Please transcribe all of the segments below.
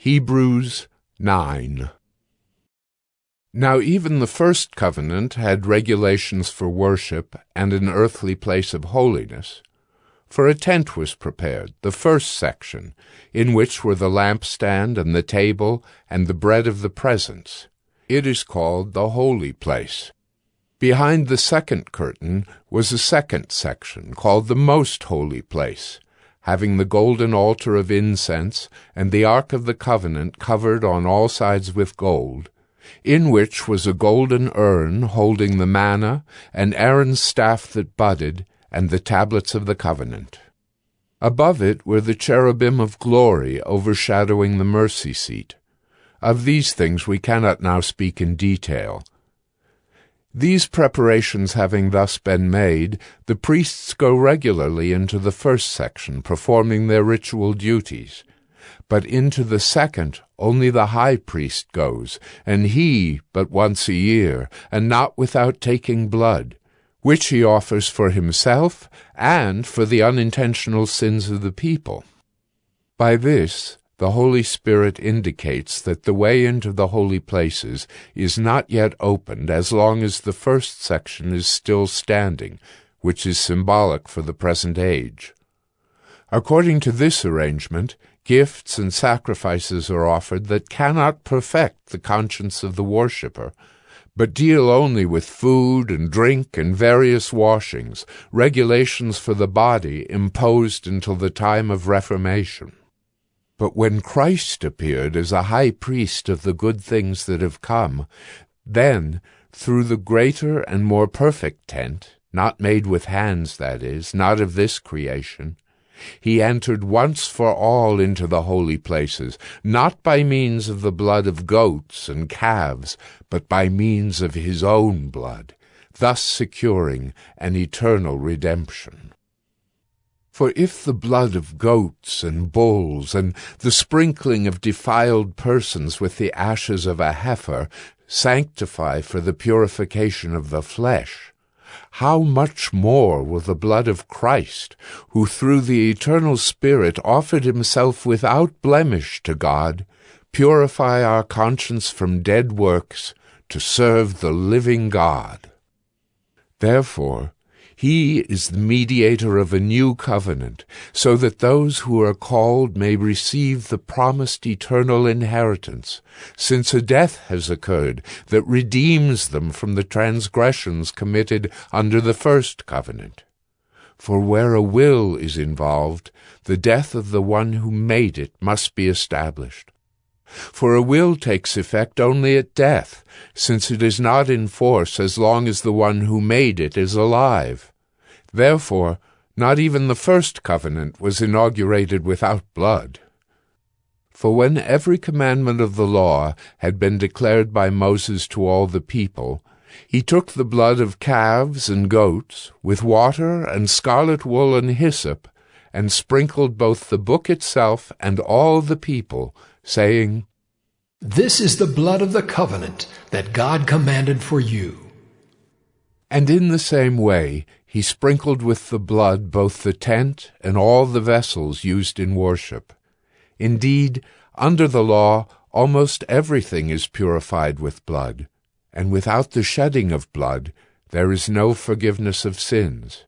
Hebrews 9. Now even the first covenant had regulations for worship and an earthly place of holiness. For a tent was prepared, the first section, in which were the lampstand and the table and the bread of the presence. It is called the holy place. Behind the second curtain was a second section, called the most holy place, having the golden altar of incense and the ark of the covenant covered on all sides with gold, in which was a golden urn holding the manna, and Aaron's staff that budded, and the tablets of the covenant. Above it were the cherubim of glory overshadowing the mercy seat. Of these things we cannot now speak in detail. These preparations having thus been made, the priests go regularly into the first section, performing their ritual duties. But into the second only the high priest goes, and he but once a year, and not without taking blood, which he offers for himself and for the unintentional sins of the people. By this the Holy Spirit indicates that the way into the holy places is not yet opened as long as the first section is still standing, which is symbolic for the present age. According to this arrangement, gifts and sacrifices are offered that cannot perfect the conscience of the worshipper, but deal only with food and drink and various washings, regulations for the body imposed until the time of Reformation. But when Christ appeared as a high priest of the good things that have come, then, through the greater and more perfect tent, not made with hands, that is, not of this creation, he entered once for all into the holy places, not by means of the blood of goats and calves, but by means of his own blood, thus securing an eternal redemption. For if the blood of goats and bulls and the sprinkling of defiled persons with the ashes of a heifer sanctify for the purification of the flesh, how much more will the blood of Christ, who through the eternal Spirit offered himself without blemish to God, purify our conscience from dead works to serve the living God? Therefore, he is the mediator of a new covenant, so that those who are called may receive the promised eternal inheritance, since a death has occurred that redeems them from the transgressions committed under the first covenant. For where a will is involved, the death of the one who made it must be established. For a will takes effect only at death, since it is not in force as long as the one who made it is alive. Therefore, not even the first covenant was inaugurated without blood. For when every commandment of the law had been declared by Moses to all the people, he took the blood of calves and goats, with water and scarlet wool and hyssop, and sprinkled both the book itself and all the people, saying, "This is the blood of the covenant that God commanded for you." And in the same way he sprinkled with the blood both the tent and all the vessels used in worship. Indeed, under the law, almost everything is purified with blood, and without the shedding of blood there is no forgiveness of sins.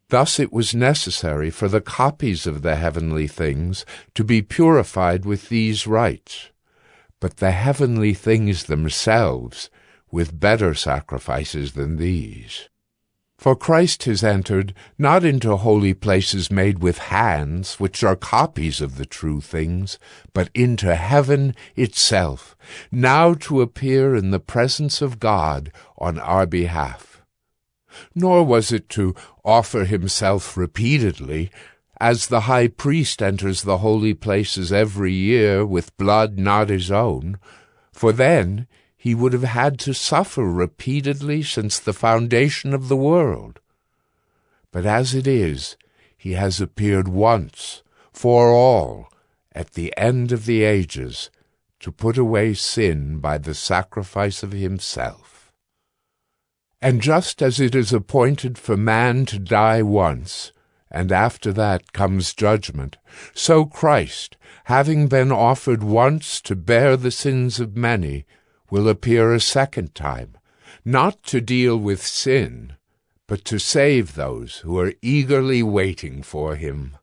Thus it was necessary for the copies of the heavenly things to be purified with these rites, but the heavenly things themselves with better sacrifices than these. For Christ has entered not into holy places made with hands, which are copies of the true things, but into heaven itself, now to appear in the presence of God on our behalf. Nor was it to offer himself repeatedly, as the high priest enters the holy places every year with blood not his own, for then he would have had to suffer repeatedly since the foundation of the world. But as it is, he has appeared once, for all, at the end of the ages, to put away sin by the sacrifice of himself. And just as it is appointed for man to die once, and after that comes judgment. So Christ, having been offered once to bear the sins of many, will appear a second time, not to deal with sin, but to save those who are eagerly waiting for him.